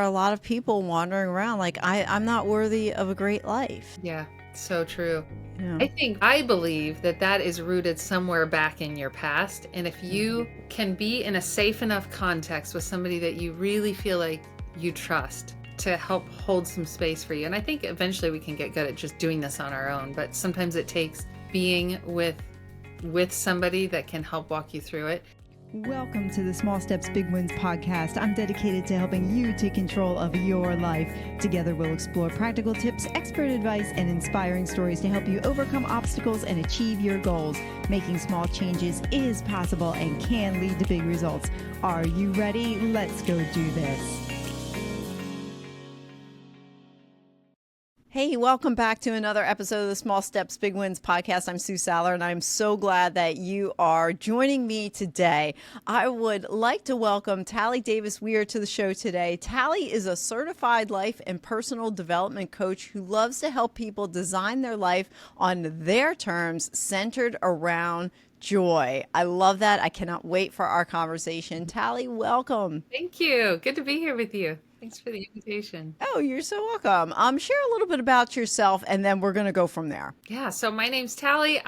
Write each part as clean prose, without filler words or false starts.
a lot of people wandering around like, I'm not worthy of a great life. Yeah, so true. Yeah. I believe that that is rooted somewhere back in your past. And if you can be in a safe enough context with somebody that you really feel like you trust to help hold some space for you. And I think eventually we can get good at just doing this on our own, but sometimes it takes being with somebody that can help walk you through it. Welcome to the Small Steps, Big Wins podcast. I'm dedicated to helping you take control of your life. Together, we'll explore practical tips, expert advice, and inspiring stories to help you overcome obstacles and achieve your goals. Making small changes is possible and can lead to big results. Are you ready? Let's go do this. Hey, welcome back to another episode of the Small Steps, Big Wins podcast. I'm Sue Saller, and I'm so glad that you are joining me today. I would like to welcome Talie Davis Weir to the show today. Talie is a certified life and personal development coach who loves to help people design their life on their terms, centered around joy. I love that. I cannot wait for our conversation. Talie, welcome. Thank you. Good to be here with you. Thanks for the invitation. Oh, you're so welcome. Share a little bit about yourself, and then we're going to go from there. Yeah, so my name's Talie.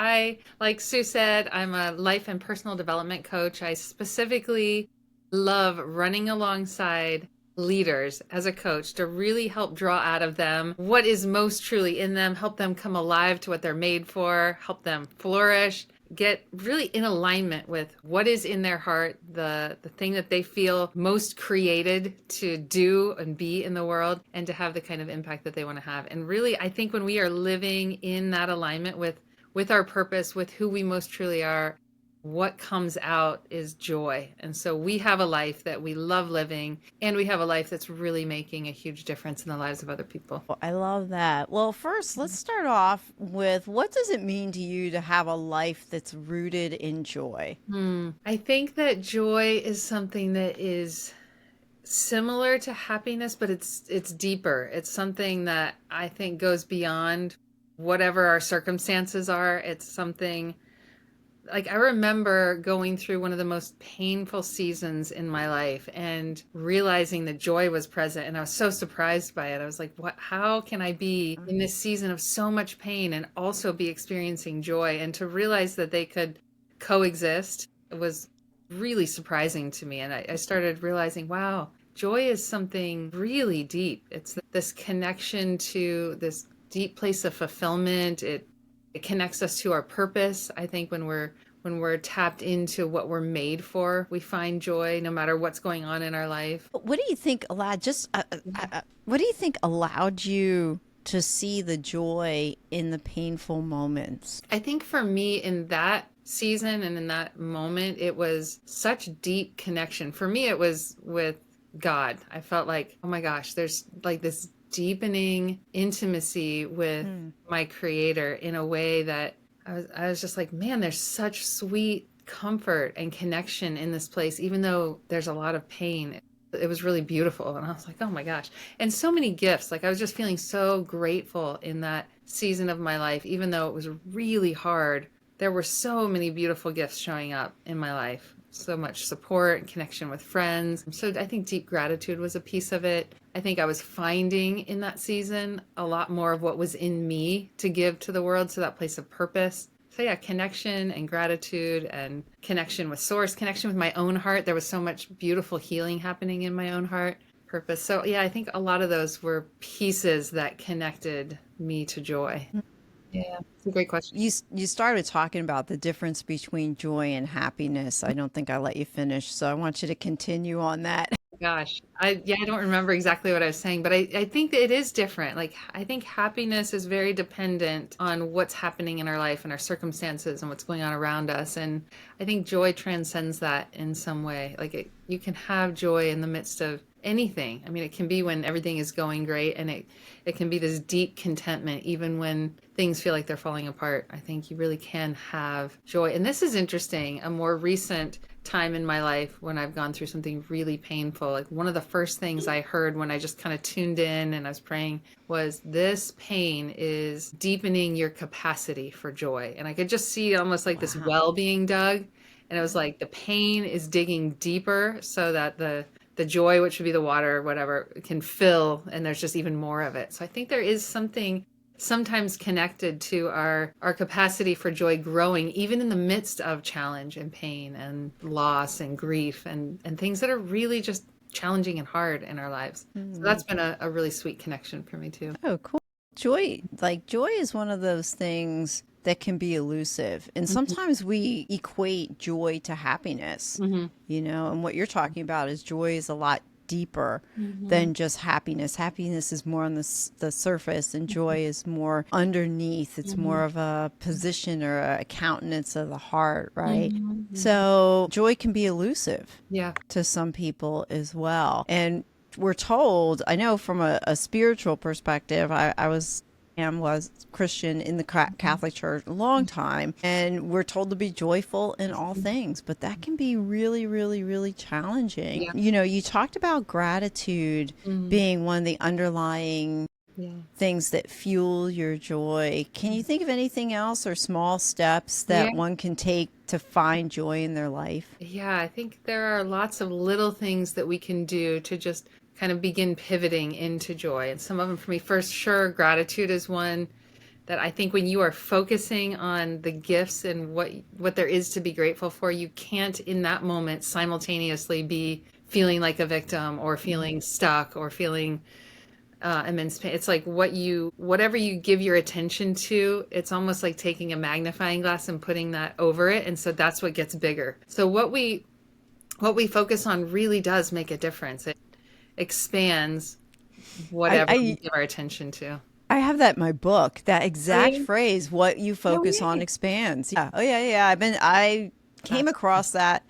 Like Sue said, I'm a life and personal development coach. I specifically love running alongside leaders as a coach to really help draw out of them what is most truly in them, help them come alive to what they're made for, help them flourish, get really in alignment with what is in their heart, the thing that they feel most created to do and be in the world, and to have the kind of impact that they want to have. And really, I think when we are living in that alignment with our purpose, with who we most truly are, what comes out is joy. And so we have a life that we love living, and we have a life that's really making a huge difference in the lives of other people. I love that. Well, first, let's start off with, what does it mean to you to have a life that's rooted in joy? I think that joy is something that is similar to happiness, but it's deeper. It's something that I think goes beyond whatever our circumstances are. It's something like, I remember going through one of the most painful seasons in my life and realizing that joy was present. And I was so surprised by it. I was like, what, how can I be in this season of so much pain and also be experiencing joy? And to realize that they could coexist, it was really surprising to me. And I started realizing, wow, joy is something really deep. It's this connection to this deep place of fulfillment. It connects us to our purpose. I think when we're tapped into what we're made for, we find joy no matter what's going on in our life. What do you think allowed what do you think allowed you to see the joy in the painful moments? I think for me, in that season and in that moment, it was such deep connection. For me, it was with God. I felt like, oh my gosh, there's like this deepening intimacy with my Creator in a way that I was just like, man, there's such sweet comfort and connection in this place, even though there's a lot of pain. It was really beautiful. And I was like, oh my gosh. And so many gifts. Like, I was just feeling so grateful in that season of my life, even though it was really hard. There were so many beautiful gifts showing up in my life. So much support and connection with friends. So I think deep gratitude was a piece of it. I think I was finding in that season a lot more of what was in me to give to the world, so that place of purpose. So yeah, connection and gratitude and connection with source, connection with my own heart. There was so much beautiful healing happening in my own heart, purpose. So yeah, I think a lot of those were pieces that connected me to joy. Yeah, it's a great question. You started talking about the difference between joy and happiness. I don't think I let you finish, so I want you to continue on that. Gosh, I don't remember exactly what I was saying, but I think that it is different. Like, I think happiness is very dependent on what's happening in our life and our circumstances and what's going on around us. And I think joy transcends that in some way. Like, you can have joy in the midst of anything. I mean, it can be when everything is going great, and it can be this deep contentment even when things feel like they're falling apart. I think you really can have joy. And this is interesting, a more recent time in my life when I've gone through something really painful. Like, one of the first things I heard when I just kind of tuned in and I was praying was, this pain is deepening your capacity for joy. And I could just see almost like this well being dug. And it was like the pain is digging deeper so that the the joy, which would be the water or whatever, can fill, and there's just even more of it. So I think there is something sometimes connected to our capacity for joy growing, even in the midst of challenge and pain and loss and grief and things that are really just challenging and hard in our lives. So that's been a really sweet connection for me too. Oh, cool. Joy is one of those things that can be elusive. And sometimes we equate joy to happiness, and what you're talking about is joy is a lot deeper than just happiness. Happiness is more on the surface, and joy is more underneath. It's more of a position or a countenance of the heart, right? So joy can be elusive to some people as well. And we're told, I know from a spiritual perspective, I was Christian in the Catholic Church a long time, and we're told to be joyful in all things, but that can be really, really, really challenging. You talked about gratitude being one of the underlying things that fuel your joy. Can you think of anything else or small steps that one can take to find joy in their life? Yeah, I think there are lots of little things that we can do to just kind of begin pivoting into joy. And some of them for me, first, sure, gratitude is one that I think when you are focusing on the gifts and what there is to be grateful for, you can't in that moment simultaneously be feeling like a victim or feeling stuck or feeling immense pain. It's like whatever you give your attention to, it's almost like taking a magnifying glass and putting that over it. And so that's what gets bigger. So what we focus on really does make a difference. It expands whatever we give our attention to. I have that in my book, that exact phrase, what you focus on expands. Yeah. Oh yeah. I came across that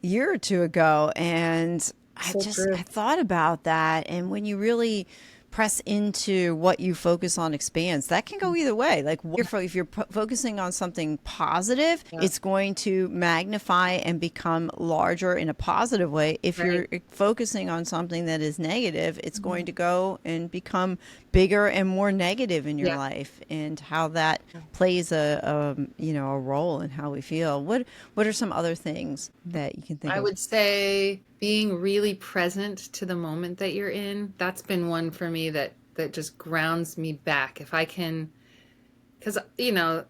a year or two ago, and I thought about that. And when you really press into what you focus on expands, that can go either way. Like if you're focusing on something positive, it's going to magnify and become larger in a positive way. If you're focusing on something that is negative, it's going to go and become bigger and more negative in your life, and how that plays a role in how we feel. What are some other things that you can think of? I would say being really present to the moment that you're in. That's been one for me that just grounds me back. If I can, because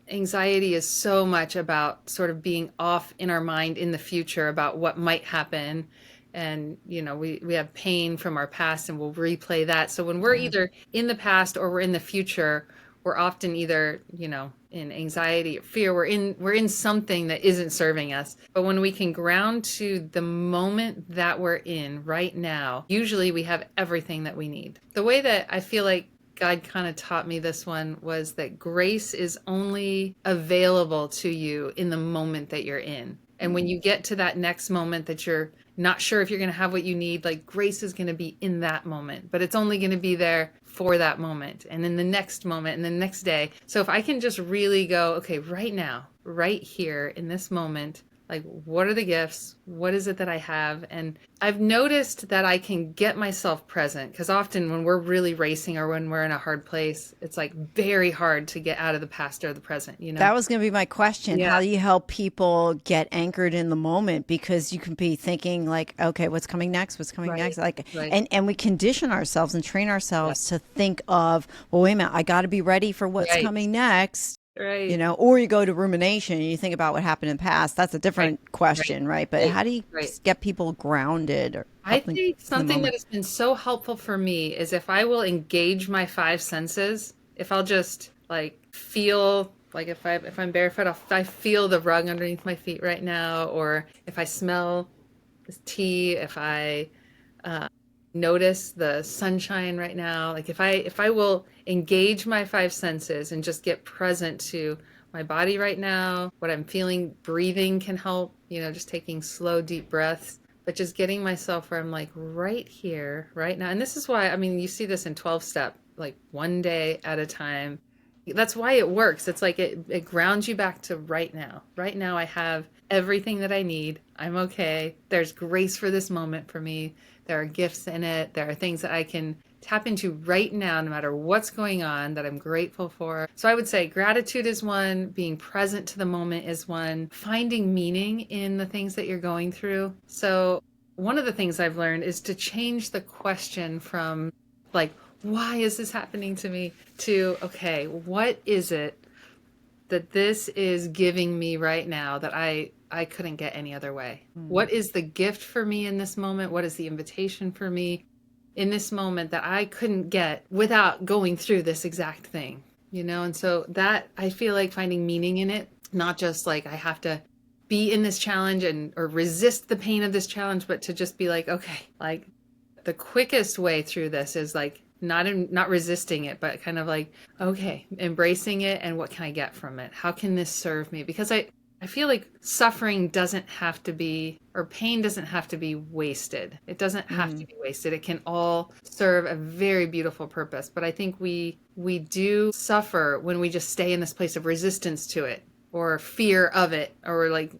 anxiety is so much about sort of being off in our mind in the future about what might happen. And we have pain from our past, and we'll replay that. So when we're either in the past or we're in the future, we're often either in anxiety or fear. We're in something that isn't serving us. But when we can ground to the moment that we're in right now, usually we have everything that we need. The way that I feel like God kind of taught me this one was that grace is only available to you in the moment that you're in. And when you get to that next moment that you're not sure if you're going to have what you need, like grace is going to be in that moment, but it's only going to be there for that moment and in the next moment and the next day. So if I can just really go, okay, right now, right here in this moment, like what are the gifts? What is it that I have? And I've noticed that I can get myself present, because often when we're really racing or when we're in a hard place, it's like very hard to get out of the past or the present, That was going to be my question. Yeah. How do you help people get anchored in the moment? Because you can be thinking like, okay, what's coming next? What's coming next? And we condition ourselves and train ourselves to think of, well, wait a minute, I got to be ready for what's coming next. Right. Or you go to rumination and you think about what happened in the past. That's a different question, right? But how do you get people grounded? I think something that has been so helpful for me is if I will engage my five senses, if I'll just feel, like if I'm barefoot, I feel the rug underneath my feet right now, or if I smell this tea, if I notice the sunshine right now, like if I will engage my five senses and just get present to my body right now, what I'm feeling. Breathing can help, just taking slow deep breaths, but just getting myself where I'm like right here right now. And this is why, you see this in 12-step, like one day at a time. That's why it works. It's like it grounds you back to right now. Right now I have everything that I need. I'm okay. There's grace for this moment for me. There are gifts in it. There are things that I can tap into right now, no matter what's going on, that I'm grateful for. So I would say gratitude is one, being present to the moment is one, finding meaning in the things that you're going through. So one of the things I've learned is to change the question from like, why is this happening to me? To, okay, what is it that this is giving me right now that I couldn't get any other way? What is the gift for me in this moment? What is the invitation for me in this moment that I couldn't get without going through this exact thing? And so that, I feel like finding meaning in it, not just like I have to be in this challenge or resist the pain of this challenge, but to just be like, okay, like the quickest way through this is like not resisting it, but kind of like, okay, embracing it, and what can I get from it? How can this serve me? Because I feel like suffering doesn't have to be, or pain doesn't have to be wasted. It doesn't have to be wasted. It can all serve a very beautiful purpose. But I think we do suffer when we just stay in this place of resistance to it, or fear of it, or like,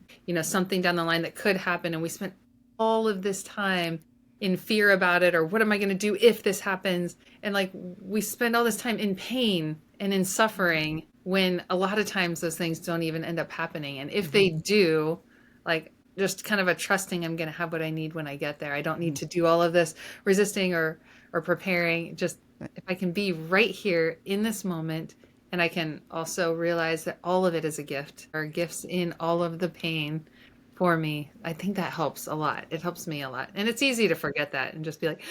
something down the line that could happen. And we spent all of this time in fear about it, or what am I going to do if this happens? And like, we spend all this time in pain and in suffering, when a lot of times those things don't even end up happening. And if they do, like, just kind of a trusting I'm going to have what I need when I get there. I don't need to do all of this resisting or preparing. Just if I can be right here in this moment, and I can also realize that all of it is a gift, or gifts in all of the pain for me, I think that helps a lot. It helps me a lot. And it's easy to forget that and just be like,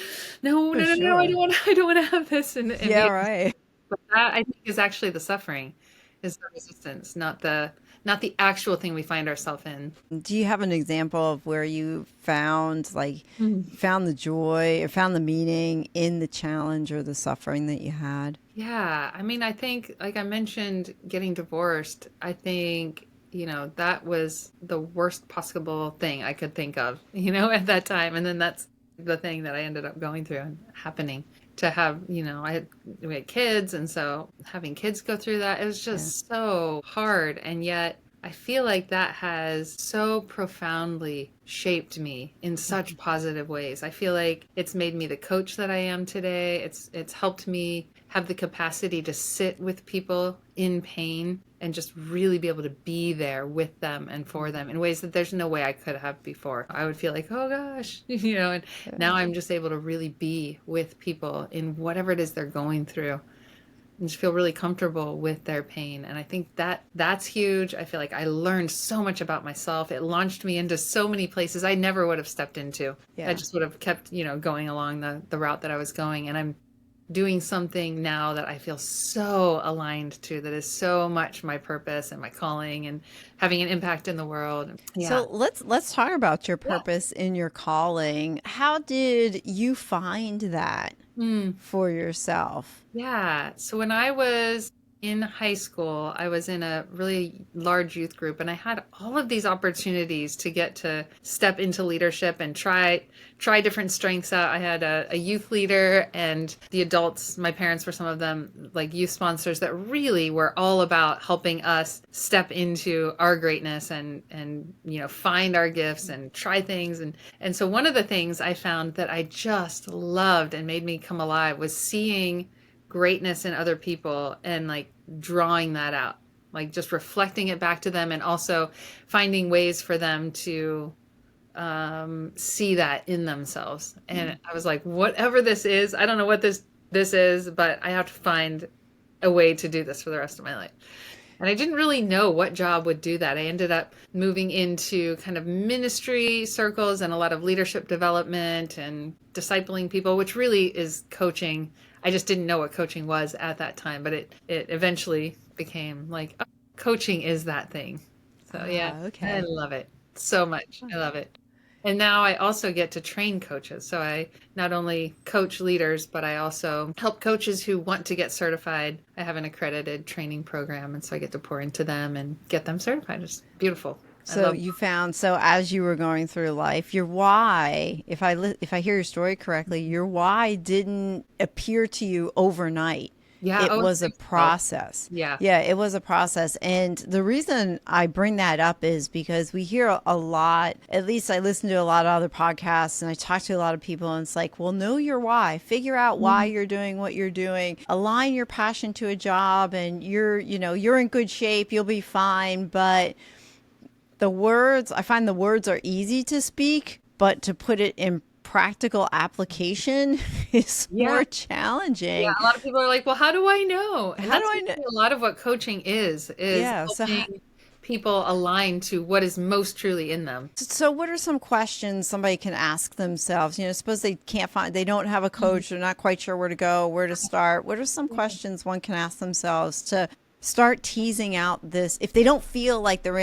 no, I don't want to have this. And Yeah, right. But that, I think, is actually the suffering, is the resistance, not the actual thing we find ourselves in. Do you have an example of where you found found the joy or found the meaning in the challenge or the suffering that you had? Yeah. I mean, I think, like I mentioned, getting divorced, I think, that was the worst possible thing I could think of, at that time. And then that's the thing that I ended up going through and happening. To have, we had kids, and so having kids go through that, it was just so hard. And yet I feel like that has so profoundly shaped me in such positive ways. I feel like it's made me the coach that I am today. It's helped me have the capacity to sit with people in pain and just really be able to be there with them and for them in ways that there's no way I could have before. I would feel like, oh gosh, and now I'm just able to really be with people in whatever it is they're going through, and just feel really comfortable with their pain. And I think that's huge. I feel like I learned so much about myself. It launched me into so many places I never would have stepped into. I just would have kept, going along the route that I was going. And I'm doing something now that I feel so aligned to, that is so much my purpose and my calling, and having an impact in the world. Yeah. So let's talk about your purpose in your calling. How did you find that for yourself? Yeah. So when I was in high school, I was in a really large youth group, and I had all of these opportunities to get to step into leadership and try different strengths out. I had a youth leader, and the adults, my parents were some of them, like youth sponsors that really were all about helping us step into our greatness and find our gifts and try things. And so one of the things I found that I just loved and made me come alive was seeing greatness in other people and like drawing that out, like just reflecting it back to them, and also finding ways for them to see that in themselves. And I was like, whatever this is, I don't know what this is, but I have to find a way to do this for the rest of my life. And I didn't really know what job would do that. I ended up moving into kind of ministry circles and a lot of leadership development and discipling people, which really is coaching. I just didn't know what coaching was at that time, but it eventually became like, oh, coaching is that thing. So yeah, okay. I love it so much. I love it. And now I also get to train coaches. So I not only coach leaders, but I also help coaches who want to get certified. I have an accredited training program, and so I get to pour into them and get them certified. It's beautiful. So you found, as you were going through life, your why, if I hear your story correctly, your why didn't appear to you overnight. Yeah, it was a process. Yeah, it was a process. And the reason I bring that up is because we hear a lot, at least I listen to a lot of other podcasts and I talk to a lot of people, and it's like, well, know your why, figure out why you're doing what you're doing, align your passion to a job, and you're in good shape, you'll be fine. But I find the words are easy to speak, but to put it in practical application is more Yeah. challenging. A lot of people are like, well, how do I know? And How do that's I know? actually a lot of what coaching is Yeah. helping people align to what is most truly in them. So what are some questions somebody can ask themselves? Suppose they can't find, they don't have a coach, they're not quite sure where to go, where to start. What are some questions one can ask themselves to start teasing out this, if they don't feel like they're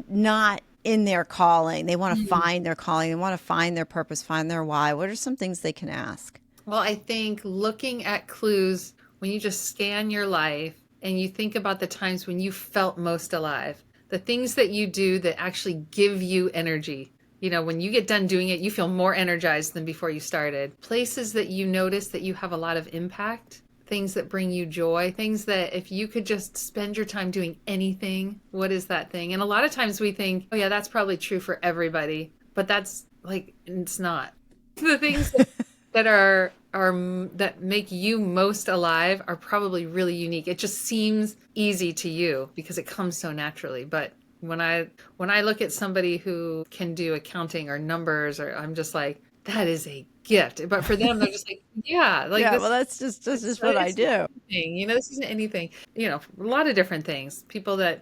not in their calling, they want to find their calling, they want to find their purpose, find their why. What are some things they can ask? Well, I think looking at clues when you just scan your life and you think about the times when you felt most alive, the things that you do that actually give you energy. When you get done doing it, you feel more energized than before you started. Places that you notice that you have a lot of impact, things that bring you joy, things that if you could just spend your time doing anything, what is that thing? And a lot of times we think, oh yeah, that's probably true for everybody, but that's it's not. The things that are that make you most alive are probably really unique. It just seems easy to you because it comes so naturally. But when I look at somebody who can do accounting or numbers, or I'm just like, that is a gift. But for them, they're just like, yeah, Yeah, well, that's just what I do. This isn't anything. A lot of different things. People that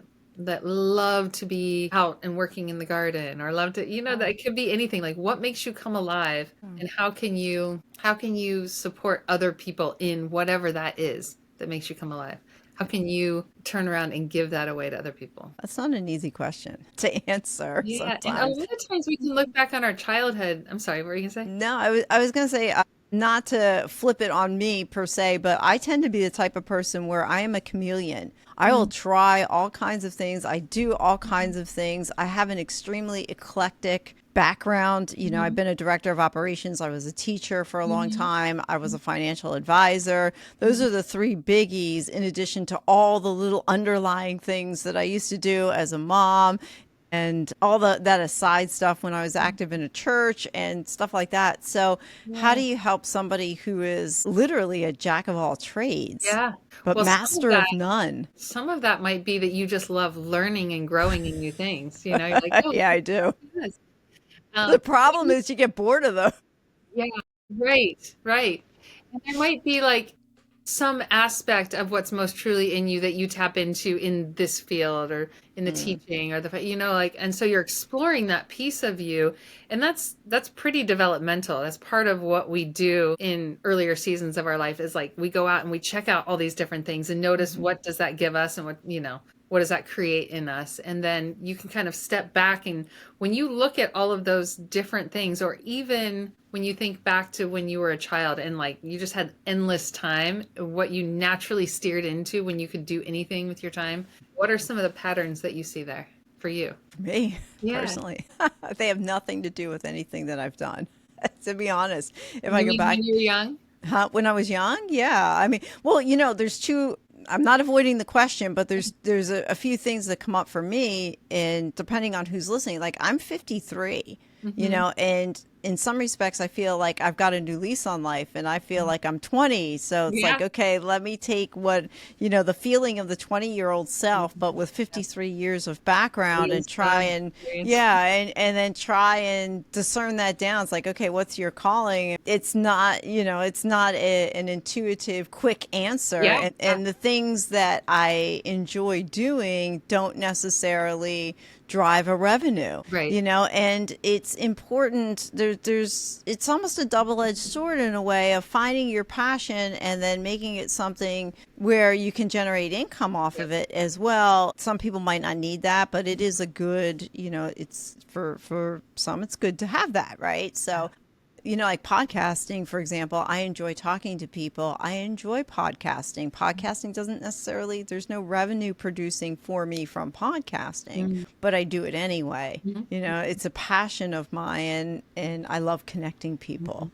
love to be out and working in the garden, or love to, that it could be anything. Like, what makes you come alive, and how can you support other people in whatever that is that makes you come alive? How can you turn around and give that away to other people? That's not an easy question to answer Yeah, and a sometimes. lot of times we can look back on our childhood. I'm sorry, what were you gonna say? No, I was going to say, not to flip it on me per se, but I tend to be the type of person where I am a chameleon. I will try all kinds of things. I do all kinds of things. I have an extremely eclectic background. I've been a director of operations. I was a teacher for a long time. I was a financial advisor. Those are the three biggies, in addition to all the little underlying things that I used to do as a mom, and all that aside stuff when I was active in a church and stuff like that. So how do you help somebody who is literally a jack of all trades, but Well, master of none? some of that might be that you just love learning and growing in new things. You're like, oh, Yeah, I do. yes. The problem is you get bored of them. Yeah, right. And there might be some aspect of what's most truly in you that you tap into in this field, or in the teaching, or and so you're exploring that piece of you, and that's pretty developmental. That's part of what we do in earlier seasons of our life, is we go out and we check out all these different things and notice what does that give us, and what does that create in us? And then you can kind of step back, and when you look at all of those different things, or even when you think back to when you were a child and you just had endless time, what you naturally steered into when you could do anything with your time, what are some of the patterns that you see there for you? Me, personally, they have nothing to do with anything that I've done, to be honest. If I go back, when you were young? When I was young, yeah. I mean, well, there's two. I'm not avoiding the question, but there's a few things that come up for me, and depending on who's listening, I'm 53, and in some respects, I feel like I've got a new lease on life, and I feel like I'm 20. So it's okay, let me take what, the feeling of the 20-year-old self, but with 53 years of background, and try and, and then try and discern that down. It's okay, what's your calling? It's not, it's not an intuitive, quick answer. And the things that I enjoy doing don't necessarily drive a revenue, and it's important. It's almost a double-edged sword in a way, of finding your passion and then making it something where you can generate income off of it as well. Some people might not need that, but it is a good, it's for some, it's good to have that, right? So like podcasting, for example, I enjoy talking to people. I enjoy podcasting. Podcasting doesn't necessarily, there's no revenue producing for me from podcasting, but I do it anyway. It's a passion of mine, and I love connecting people.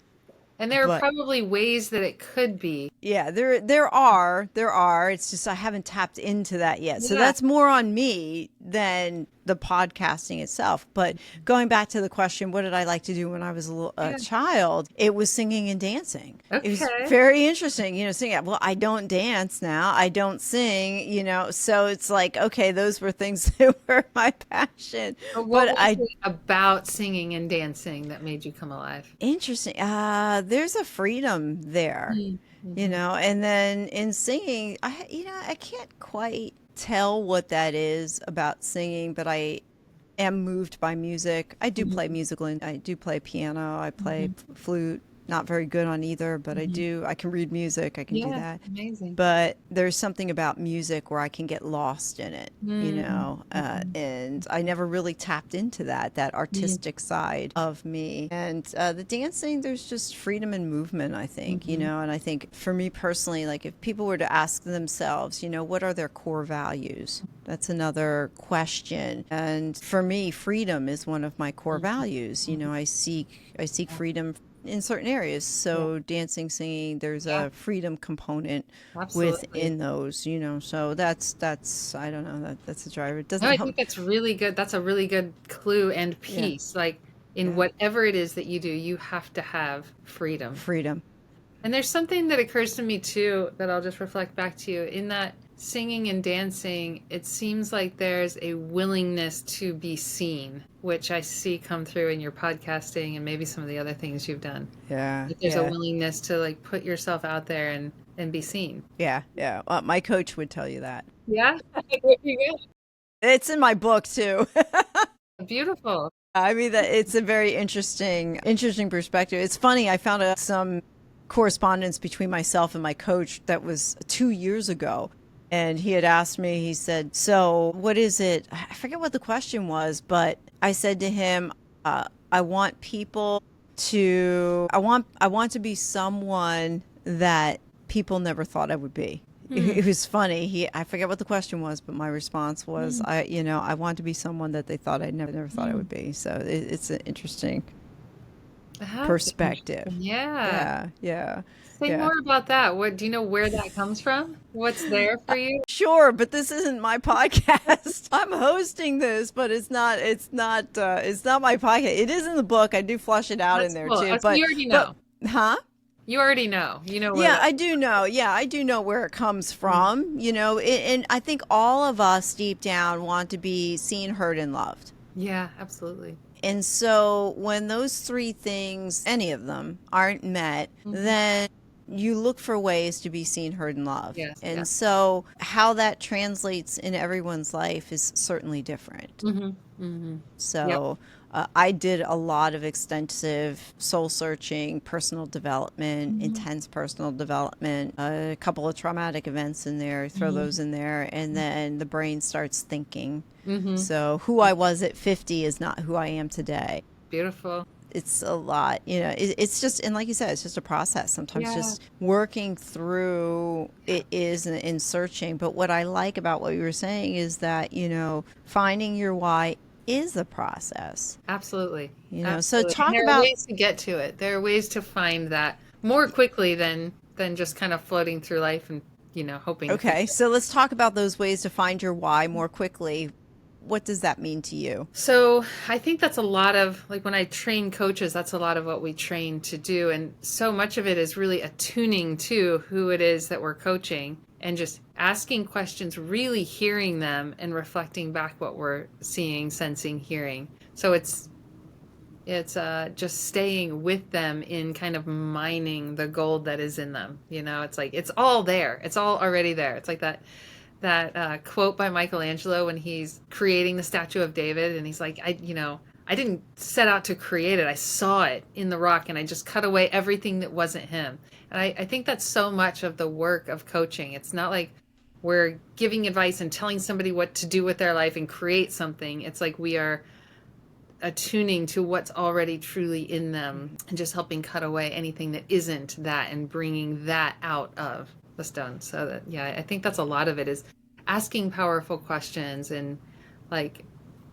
And there are probably ways that it could be. Yeah, there are. It's just I haven't tapped into that yet. So that's more on me than the podcasting itself. But going back to the question, what did I like to do when I was a child? It was singing and dancing. It was very interesting, singing. Well, I don't dance now. I don't sing, so it's like, okay, those were things that were my passion. What was it about singing and dancing that made you come alive? Interesting. There's a freedom there, and then in singing, I can't quite tell what that is about singing, but I am moved by music. I do play musical, and I do play piano. I play flute. Not very good on either, but I can read music. I can do that. Amazing. But there's something about music where I can get lost in it, and I never really tapped into that artistic side of me. And the dancing, there's just freedom and movement, I think, and I think for me personally, like if people were to ask themselves, what are their core values? That's another question. And for me, freedom is one of my core values. I seek freedom in certain areas. So dancing, singing, there's a freedom component within those, so that's I don't know, that's a driver. It doesn't I think that's really good. That's a really good clue and piece. Like in whatever it is that you do, you have to have freedom. And there's something that occurs to me too, that I'll just reflect back to you in that singing and dancing. It seems like there's a willingness to be seen, which I see come through in your podcasting and maybe some of the other things you've done. Yeah. Like there's a willingness to like put yourself out there and be seen. Yeah. Yeah. Well, my coach would tell you that. Yeah. It's in my book too. Beautiful. I mean, that it's a very interesting perspective. It's funny. I found some correspondence between myself and my coach that was 2 years ago. And he had asked me, he said, so what is it? I forget what the question was, but I said to him, I want people to, I want to be someone that people never thought I would be. It was funny. I forget what the question was, but my response was, I want to be someone that they thought I never thought I would be. So it's an interesting perspective. Yeah. Yeah. Say more about that. What do you know where that comes from? What's there for you? Sure, but this isn't my podcast. I'm hosting this, but it's not my podcast. It is in the book. I do flush it out in there too. But you already know. You already know. I do know. Yeah, I do know where it comes from. And I think all of us deep down want to be seen, heard, and loved. Yeah, absolutely. And so when those three things, any of them, aren't met, then you look for ways to be seen, heard, and loved. Yes, and so how that translates in everyone's life is certainly different. So I did a lot of extensive soul searching, personal development, intense personal development, a couple of traumatic events in there, throw those in there, and then the brain starts thinking. So who I was at 50 is not who I am today. Beautiful. It's a lot, it's just, and like you said, it's just a process. Sometimes just working through it is in searching. But what I like about what you were saying is that, finding your why is a process. Absolutely. Absolutely. So talk there about are ways to get to it. There are ways to find that more quickly than just kind of floating through life and, hoping. Okay. So let's talk about those ways to find your why more quickly. What does that mean to you? So I think that's a lot of, like when I train coaches, that's a lot of what we train to do. And so much of it is really attuning to who it is that we're coaching and just asking questions, really hearing them and reflecting back what we're seeing, sensing, hearing. So it's just staying with them in kind of mining the gold that is in them. It's like, it's all there. It's all already there. It's like that quote by Michelangelo when he's creating the statue of David, and he's like, I didn't set out to create it. I saw it in the rock and I just cut away everything that wasn't him. And I think that's so much of the work of coaching. It's not like we're giving advice and telling somebody what to do with their life and create something. It's like we are attuning to what's already truly in them and just helping cut away anything that isn't that and bringing that out of the stone. So that, I think that's a lot of it, is asking powerful questions and like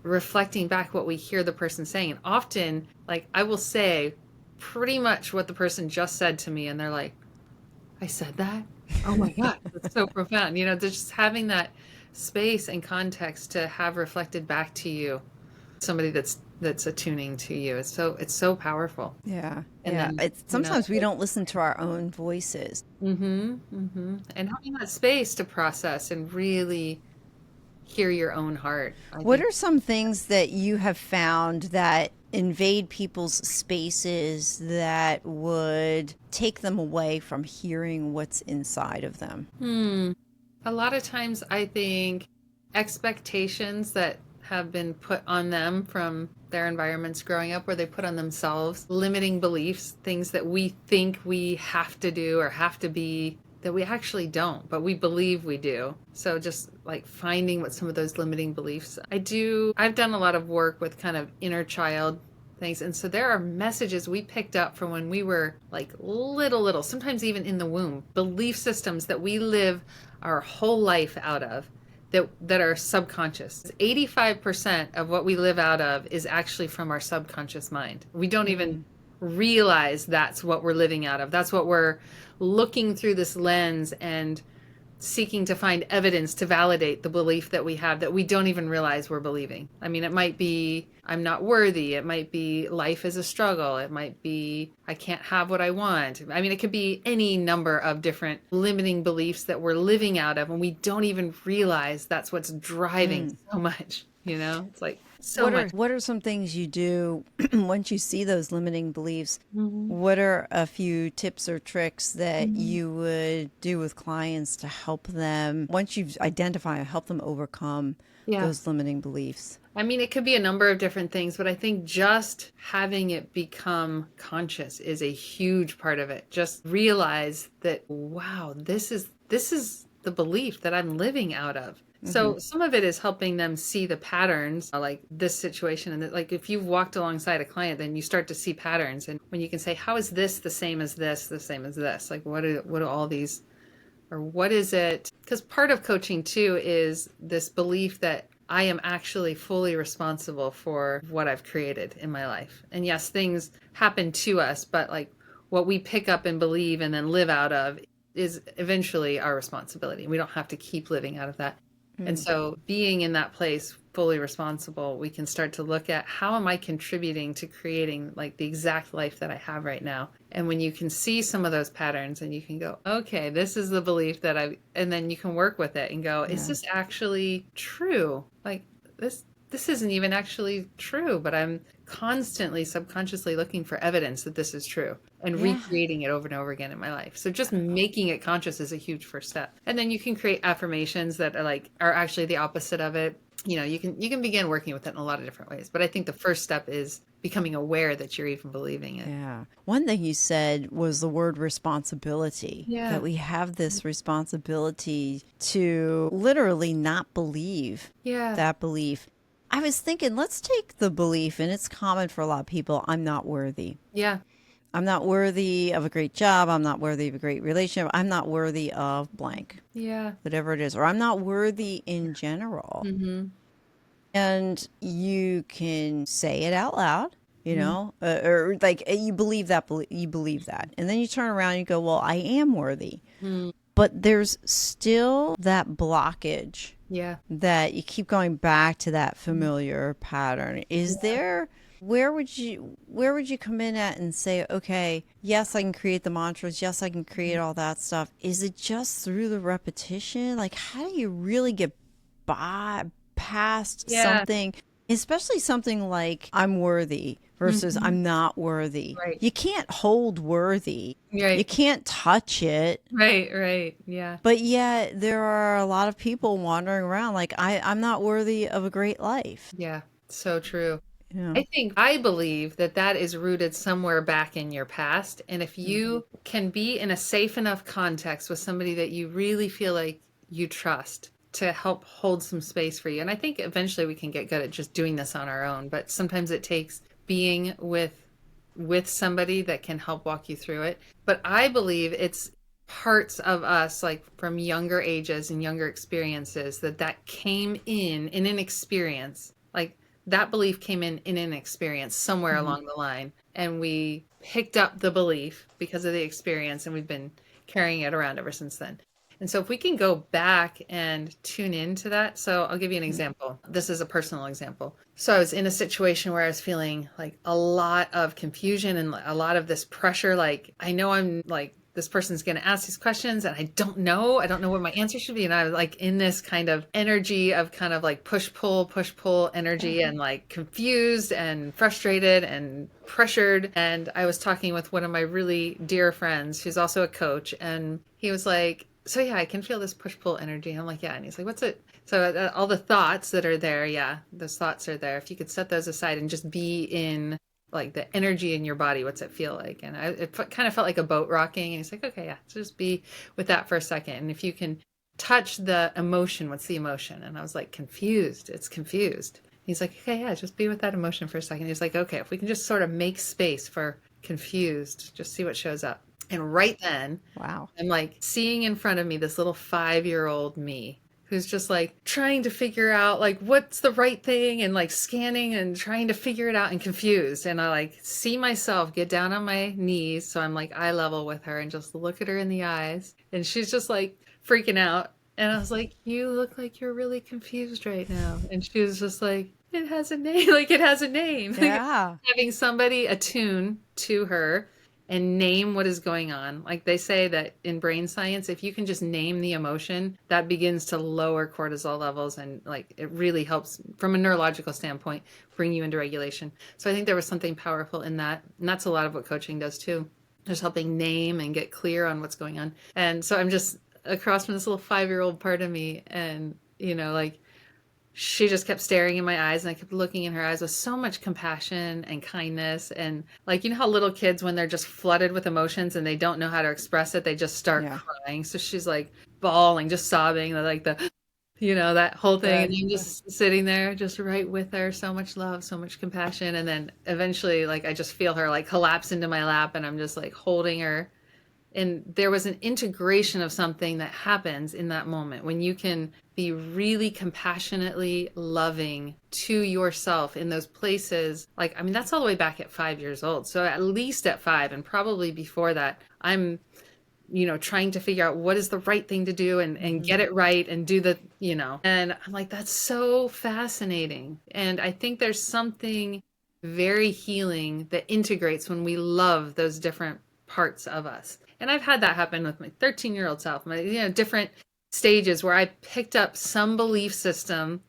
reflecting back what we hear the person saying. And often, like, I will say pretty much what the person just said to me, and they're like, I said that? Oh my God, that's so profound. Just having that space and context to have reflected back to you, somebody that's attuning to you. It's so powerful. Yeah. And Yeah. then, It's sometimes we don't listen to our own voices. and having that space to process and really hear your own heart. I What think, are some things that you have found that invade people's spaces that would take them away from hearing what's inside of them? a lot of times I think expectations that have been put on them from their environments growing up, where they put on themselves limiting beliefs, things that we think we have to do or have to be, that we actually don't, but we believe we do. So just like finding what some of those limiting beliefs. I've done a lot of work with kind of inner child things. And so there are messages we picked up from when we were like little, sometimes even in the womb, belief systems that we live our whole life out of, that are subconscious. 85% of what we live out of is actually from our subconscious mind. We don't even realize that's what we're living out of. That's what we're looking through this lens and seeking to find evidence to validate the belief that we have, that we don't even realize we're believing. I mean, it might be, I'm not worthy. It might be, life is a struggle. It might be, I can't have what I want. I mean, it could be any number of different limiting beliefs that we're living out of, and we don't even realize that's what's driving so much. It's like so much. What are some things you do once you see those limiting beliefs? What are a few tips or tricks that you would do with clients to help them, once you've identified, help them overcome those limiting beliefs? I mean, it could be a number of different things, but I think just having it become conscious is a huge part of it. Just realize that, wow, this is the belief that I'm living out of. So some of it is helping them see the patterns, like this situation. And like if you've walked alongside a client, then you start to see patterns. And when you can say, how is this the same as this, the same as this? Like what do all these, or what is it? Because part of coaching too is this belief that I am actually fully responsible for what I've created in my life. And yes, things happen to us, but like what we pick up and believe and then live out of is eventually our responsibility. We don't have to keep living out of that. And so being in that place fully responsible, we can start to look at, how am I contributing to creating like the exact life that I have right now? And when you can see some of those patterns and you can go, okay, this is the belief that and then you can work with it and go, is this actually true? Like this isn't even actually true, but I'm constantly subconsciously looking for evidence that this is true and recreating it over and over again in my life. So just making it conscious is a huge first step. And then you can create affirmations that are actually the opposite of it. You can begin working with it in a lot of different ways. But I think the first step is becoming aware that you're even believing it. Yeah. One thing you said was the word responsibility. Yeah. That we have this responsibility to literally not believe that belief. I was thinking, let's take the belief, and it's common for a lot of people, I'm not worthy. Yeah. I'm not worthy of a great job. I'm not worthy of a great relationship. I'm not worthy of blank. Yeah. Whatever it is. Or I'm not worthy in general. And you can say it out loud, or like you believe that, And then you turn around and you go, well, I am worthy. But there's still that blockage. Yeah. That you keep going back to that familiar pattern. Is there, where would you come in at and say, okay, yes, I can create the mantras. Yes, I can create all that stuff. Is it just through the repetition? Like, how do you really get past something, especially something like I'm worthy versus I'm not worthy? Right. You can't hold worthy. Right. You can't touch it. Right. Yeah. But yet there are a lot of people wandering around like, I'm not worthy of a great life. Yeah. So true. Yeah. I believe that is rooted somewhere back in your past. And if you can be in a safe enough context with somebody that you really feel like you trust to help hold some space for you. And I think eventually we can get good at just doing this on our own, but sometimes it takes being with somebody that can help walk you through it. But I believe it's parts of us, like from younger ages and younger experiences, that came in an experience. Like that belief came in an experience somewhere along the line, and we picked up the belief because of the experience, and we've been carrying it around ever since then. And so if we can go back and tune into that. So I'll give you an example. This is a personal example. So I was in a situation where I was feeling like a lot of confusion and a lot of this pressure. Like, I know I'm like, this person's going to ask these questions and I don't know what my answer should be. And I was like in this kind of energy of kind of like push pull energy and like confused and frustrated and pressured. And I was talking with one of my really dear friends who's also a coach. And he was like, so yeah, I can feel this push pull energy. And I'm like, yeah. And he's like, what's it? So all the thoughts that are there. Yeah, those thoughts are there. If you could set those aside and just be in like the energy in your body, what's it feel like? And it kind of felt like a boat rocking. And he's like, okay, yeah, so just be with that for a second. And if you can touch the emotion, what's the emotion? And I was like, confused. It's confused. He's like, okay, yeah, just be with that emotion for a second. He's like, okay, if we can just sort of make space for confused, just see what shows up. And right then, wow, I'm like seeing in front of me this little 5-year-old me who's just like trying to figure out like what's the right thing and like scanning and trying to figure it out and confused. And I like see myself get down on my knees. So I'm like eye level with her and just look at her in the eyes. And she's just like freaking out. And I was like, you look like you're really confused right now. And she was just like, it has a name. Like it has a name. yeah, Having somebody attune to her and name what is going on. Like they say that in brain science, if you can just name the emotion, that begins to lower cortisol levels. And like it really helps from a neurological standpoint, bring you into regulation. So I think there was something powerful in that. And that's a lot of what coaching does too. Just helping name and get clear on what's going on. And so I'm just across from this little 5-year-old part of me. And, you know, like, she just kept staring in my eyes and I kept looking in her eyes with so much compassion and kindness. And like, you know how little kids, when they're just flooded with emotions and they don't know how to express it, they just start crying. So she's like bawling, just sobbing, like the, you know, that whole thing. And I'm just sitting there, just right with her. So much love, so much compassion. And then eventually, like, I just feel her like collapse into my lap and I'm just like holding her. And there was an integration of something that happens in that moment when you can be really compassionately loving to yourself in those places. Like, I mean, that's all the way back at 5 years old. So at least at 5 and probably before that, I'm, you know, trying to figure out what is the right thing to do and get it right and do the, you know, and I'm like, that's so fascinating. And I think there's something very healing that integrates when we love those different parts of us. And I've had that happen with my 13-year-old self, my, you know, different stages where I picked up some belief system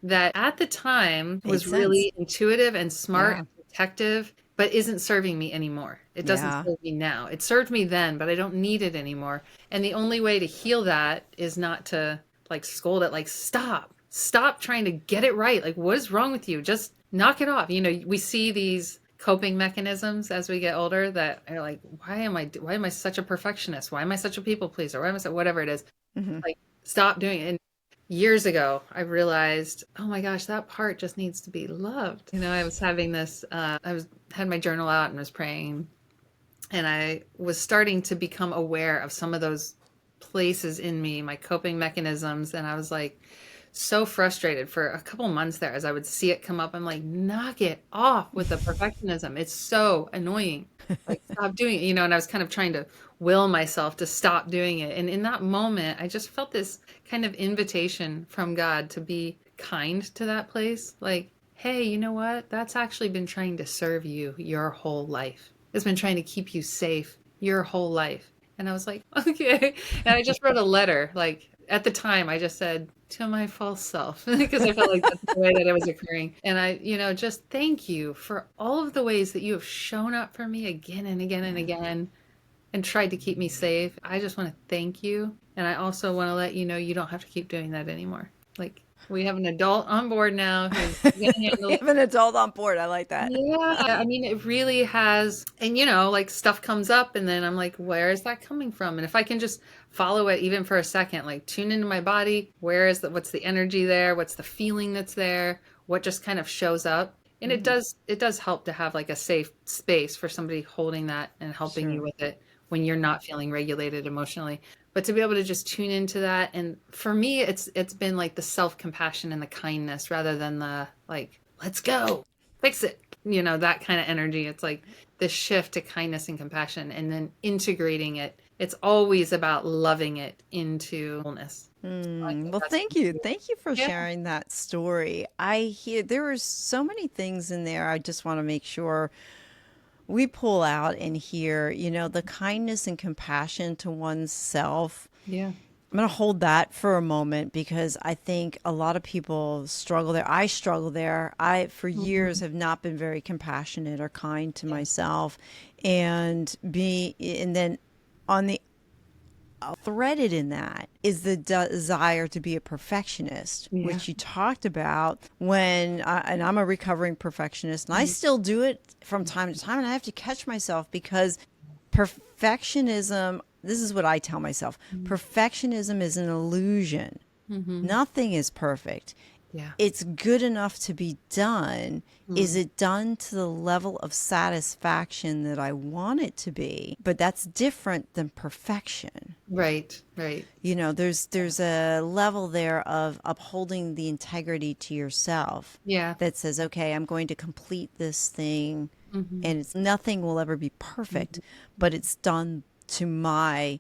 that at the time was really intuitive and smart and protective, but isn't serving me anymore. It doesn't serve me now. It served me then, but I don't need it anymore. And the only way to heal that is not to like scold it, like stop trying to get it right. Like, what is wrong with you? Just knock it off. You know, we see these coping mechanisms as we get older that are like, why am I such a perfectionist? Why am I such a people pleaser? Why am I so, whatever it is, like stop doing it. And years ago, I realized, oh my gosh, that part just needs to be loved. You know, I was having this, had my journal out and was praying, and I was starting to become aware of some of those places in me, my coping mechanisms. And I was like, so frustrated for a couple months there as I would see it come up. I'm like, knock it off with the perfectionism. It's so annoying. Like, stop doing it, you know, and I was kind of trying to will myself to stop doing it. And in that moment, I just felt this kind of invitation from God to be kind to that place. Like, hey, you know what? That's actually been trying to serve you your whole life. It's been trying to keep you safe your whole life. And I was like, okay. And I just wrote a letter. Like, at the time, I just said, to my false self, because I felt like that's the way that it was occurring. And I, you know, just thank you for all of the ways that you have shown up for me again and again and again and tried to keep me safe. I just want to thank you. And I also want to let you know you don't have to keep doing that anymore. Like, we have an adult on board now who's gonna handle we have an adult on board. I like that. Yeah, I mean, it really has. And, you know, like stuff comes up and then I'm like, where is that coming from? And if I can just follow it even for a second, like tune into my body, what's the energy there? What's the feeling that's there? What just kind of shows up? And it does help to have like a safe space for somebody holding that and helping you with it when you're not feeling regulated emotionally. But to be able to just tune into that. And for me, it's been like the self-compassion and the kindness rather than the like, let's go, fix it. You know, that kind of energy. It's like the shift to kindness and compassion and then integrating it. It's always about loving it into wholeness. So I think Well, that's thank you. Thank you for yeah. sharing that story. I hear there are so many things in there. I just want to make sure we pull out and hear, the kindness and compassion to oneself. Yeah. I'm going to hold that for a moment because I think a lot of people struggle there. I struggle there. For years, have not been very compassionate or kind to myself. And then on the threaded in that is the desire to be a perfectionist, Yeah. which you talked about and I'm a recovering perfectionist, and I still do it from time to time, and I have to catch myself because perfectionism, this is what I tell myself, perfectionism is an illusion. Nothing is perfect. Yeah. It's good enough to be done. Is it done to the level of satisfaction that I want it to be? But that's different than perfection. Right. Right. There's a level there of upholding the integrity to yourself Yeah. that says, okay, I'm going to complete this thing, and nothing will ever be perfect, but it's done to my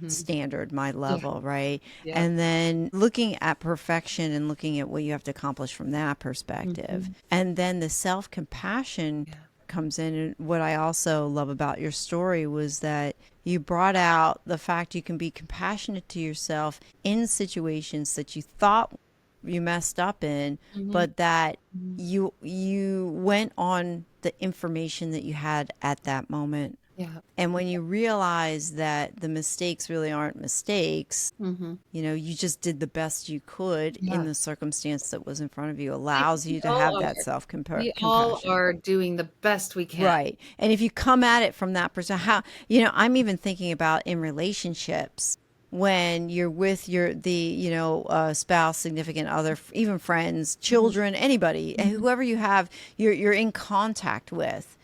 standard, my level, right? Yeah. And then looking at perfection and looking at what you have to accomplish from that perspective. And then the self-compassion comes in. And what I also love about your story was that you brought out the fact you can be compassionate to yourself in situations that you thought you messed up in, but that you went on the information that you had at that moment. Yeah. And when you realize that the mistakes really aren't mistakes, you just did the best you could in the circumstance that was in front of you, allows you to have that We self-compassion. all are doing the best we can. Right. And if you come at it from that perspective, I'm even thinking about in relationships when you're with the spouse, significant other, even friends, children, anybody, whoever you have, you're in contact with.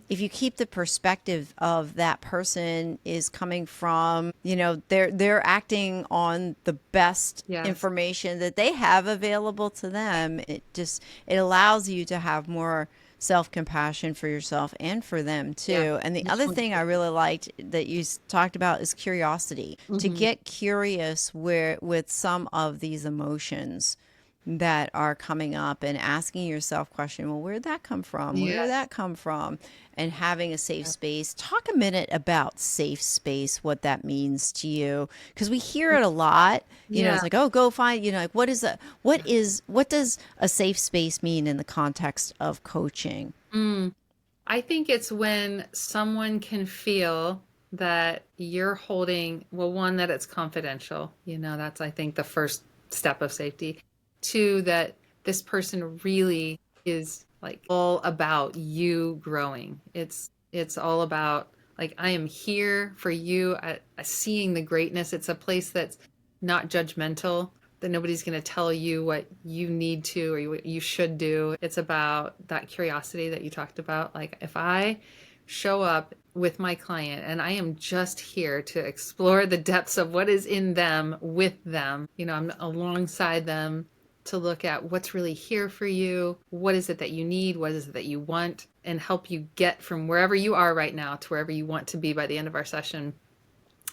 If you keep the perspective of that person is coming from, they're acting on the best information that they have available to them, it allows you to have more self-compassion for yourself and for them too. Yeah. And the other thing I really liked that you talked about is curiosity. To get curious with some of these emotions that are coming up and asking yourself question, well, where'd that come from? Where did that come from? And having a safe space. Talk a minute about safe space, what that means to you. Because we hear it a lot. It's like, oh, go find, like what does a safe space mean in the context of coaching? I think it's when someone can feel that you're holding, well, one, that it's confidential. That's, I think, the first step of safety. Two, that this person really is like all about you growing. It's all about like, I am here for you, seeing the greatness. It's a place that's not judgmental, that nobody's going to tell you what you need to or what you should do. It's about that curiosity that you talked about. Like, if I show up with my client and I am just here to explore the depths of what is in them with them, I'm alongside them to look at what's really here for you. What is it that you need? What is it that you want? And help you get from wherever you are right now to wherever you want to be by the end of our session.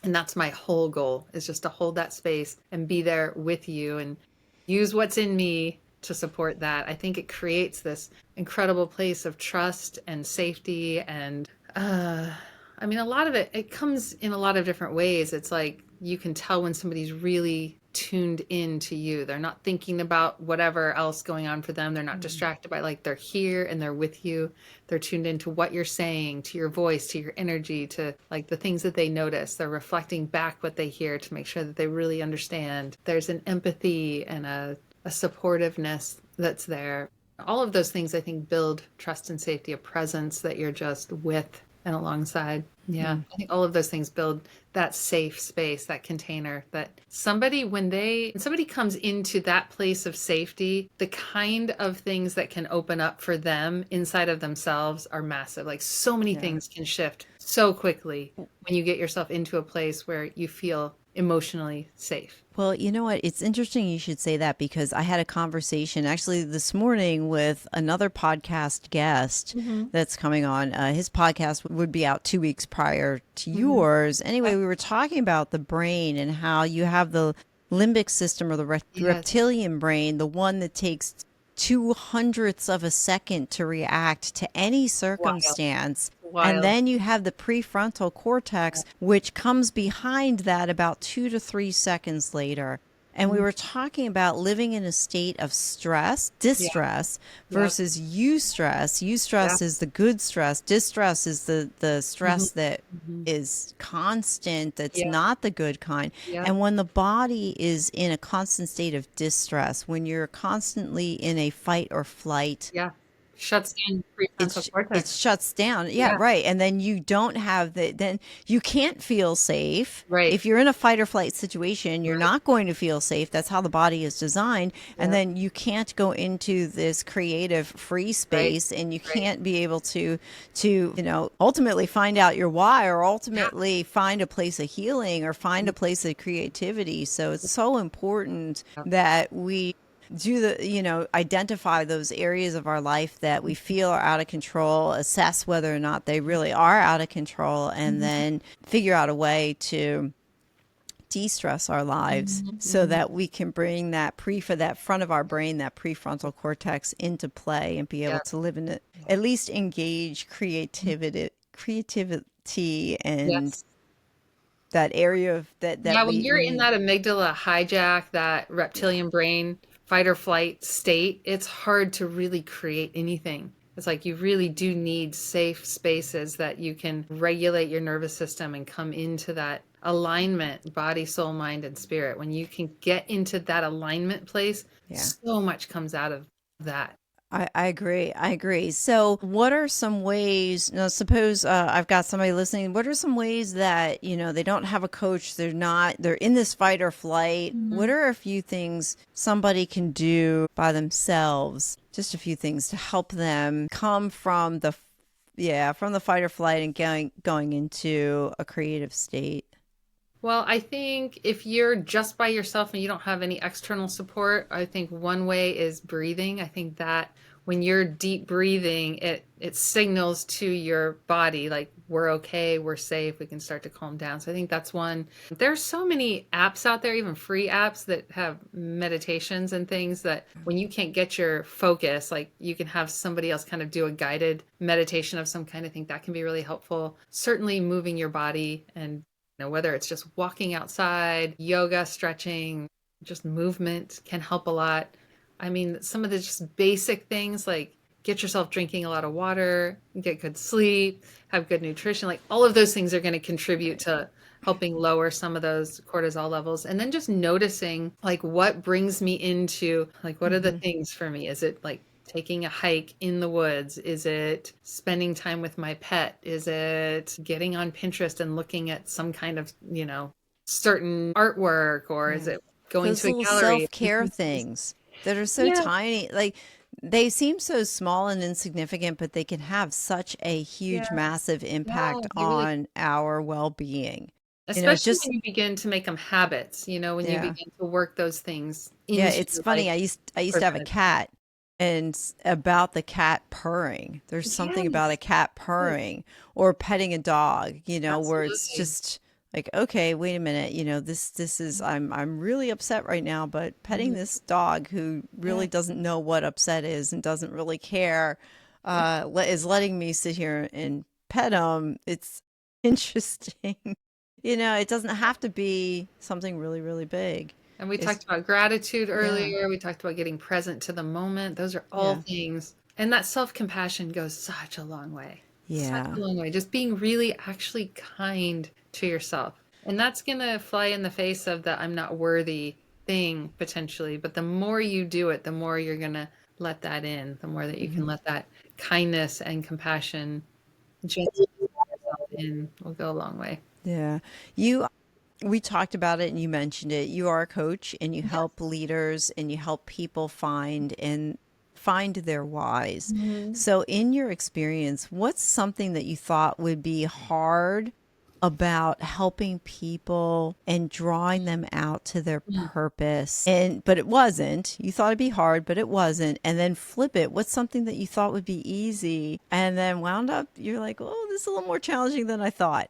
And that's my whole goal, is just to hold that space and be there with you and use what's in me to support that. I think it creates this incredible place of trust and safety. And a lot of it comes in a lot of different ways. It's like you can tell when somebody's really tuned in to you. They're not thinking about whatever else going on for them. They're not distracted by, like, they're here and they're with you. They're tuned into what you're saying, to your voice, to your energy, to like the things that they notice. They're reflecting back what they hear to make sure that they really understand. There's an empathy and a supportiveness that's there. All of those things, I think, build trust and safety, a presence that you're just with and alongside. Yeah. I think all of those things build that safe space, that container, that somebody, when somebody comes into that place of safety, the kind of things that can open up for them inside of themselves are massive. Like so many things can shift so quickly when you get yourself into a place where you feel emotionally safe. Well, you know what? It's interesting you should say that because I had a conversation actually this morning with another podcast guest that's coming on. His podcast would be out 2 weeks prior to yours. Anyway, we were talking about the brain and how you have the limbic system or the reptilian brain, the one that takes 200ths of a second to react to any circumstance. And then you have the prefrontal cortex, which comes behind that about 2 to 3 seconds later. And we were talking about living in a state of stress, distress, versus eustress. Eustress is the good stress. Distress is the stress that is constant, that's not the good kind. And when the body is in a constant state of distress, when you're constantly in a fight or flight, shuts down prefrontal cortex. It shuts down. Right. And then you don't have then you can't feel safe. Right. If you're in a fight or flight situation, you're not going to feel safe. That's how the body is designed. And then you can't go into this creative free space and you can't be able to, ultimately find out your why or ultimately find a place of healing or find a place of creativity. So it's so important that we identify those areas of our life that we feel are out of control, assess whether or not they really are out of control, and then figure out a way to de-stress our lives so that we can bring that that front of our brain, that prefrontal cortex into play and be able to live in it, at least engage creativity and that area of that when you're in that amygdala hijack, that reptilian brain fight or flight state, it's hard to really create anything. It's like you really do need safe spaces that you can regulate your nervous system and come into that alignment, body, soul, mind, and spirit. When you can get into that alignment place, so much comes out of that. I agree. So what are some ways, now suppose I've got somebody listening, what are some ways that, they don't have a coach, they're in this fight or flight. What are a few things somebody can do by themselves, just a few things to help them come from the fight or flight and going into a creative state? Well, I think if you're just by yourself and you don't have any external support, I think one way is breathing. I think that when you're deep breathing, it signals to your body like we're okay, we're safe, we can start to calm down. So I think that's one. There's so many apps out there, even free apps that have meditations and things that when you can't get your focus, like you can have somebody else kind of do a guided meditation of some kind. I think that can be really helpful. Certainly moving your body and whether it's just walking outside, yoga, stretching, just movement can help a lot. I mean, some of the just basic things like get yourself drinking a lot of water, get good sleep, have good nutrition, like all of those things are going to contribute to helping lower some of those cortisol levels. And then just noticing like what brings me into, like, what are the things for me? Is it like taking a hike in the woods? Is it spending time with my pet? Is it getting on Pinterest and looking at some kind of, certain artwork? Or is it going those to a little gallery? self-care things that are so tiny, like they seem so small and insignificant, but they can have such a huge, massive impact on our well-being. Especially when you begin to make them habits, when you begin to work those things. It's funny. I used to have a cat, and about the cat purring. There's something about a cat purring or petting a dog, where it's just like, okay, wait a minute, this is, I'm really upset right now, but petting this dog who really doesn't know what upset is and doesn't really care, is letting me sit here and pet him. It's interesting. It doesn't have to be something really, really big. And we talked about gratitude earlier. We talked about getting present to the moment. Those are all things. And that self-compassion goes such a long way. Such a long way. Just being really actually kind to yourself. And that's going to fly in the face of the I'm not worthy thing potentially. But the more you do it, the more you're going to let that in, the more that you can let that kindness and compassion just in will go a long way. Yeah. We talked about it and you mentioned it. You are a coach and you help leaders and you help people find their whys. Mhm. So in your experience, what's something that you thought would be hard about helping people and drawing them out to their purpose? But it wasn't. You thought it'd be hard, but it wasn't. And then flip it. What's something that you thought would be easy and then wound up you're like, "Oh, this is a little more challenging than I thought."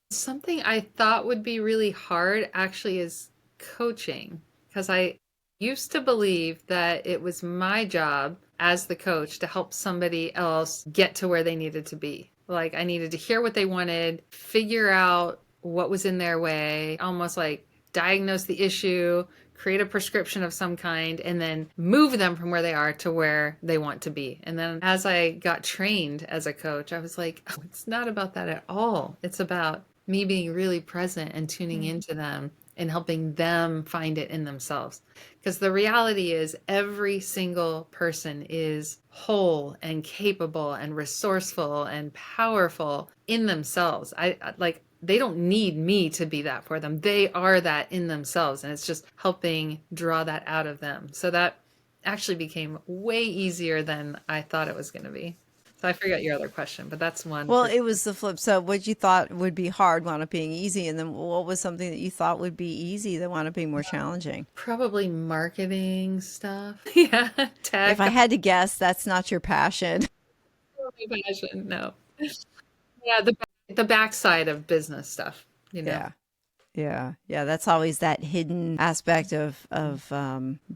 Something I thought would be really hard actually is coaching, because I used to believe that it was my job as the coach to help somebody else get to where they needed to be. Like I needed to hear what they wanted, figure out what was in their way, almost like diagnose the issue, create a prescription of some kind, and then move them from where they are to where they want to be. And then as I got trained as a coach, I was like, oh, it's not about that at all. It's about me being really present and tuning into them and helping them find it in themselves. Because the reality is, every single person is whole and capable and resourceful and powerful in themselves. Like, they don't need me to be that for them. They are that in themselves. And it's just helping draw that out of them. So that actually became way easier than I thought it was going to be. So I forgot your other question, but that's one. Well, it was the flip. So what you thought would be hard wound up being easy, and then what was something that you thought would be easy that wound up being more challenging? Probably marketing stuff. Yeah, tech. If I had to guess, that's not your passion. My passion. No. Yeah, the backside of business stuff, you know. Yeah. Yeah. That's always that hidden aspect of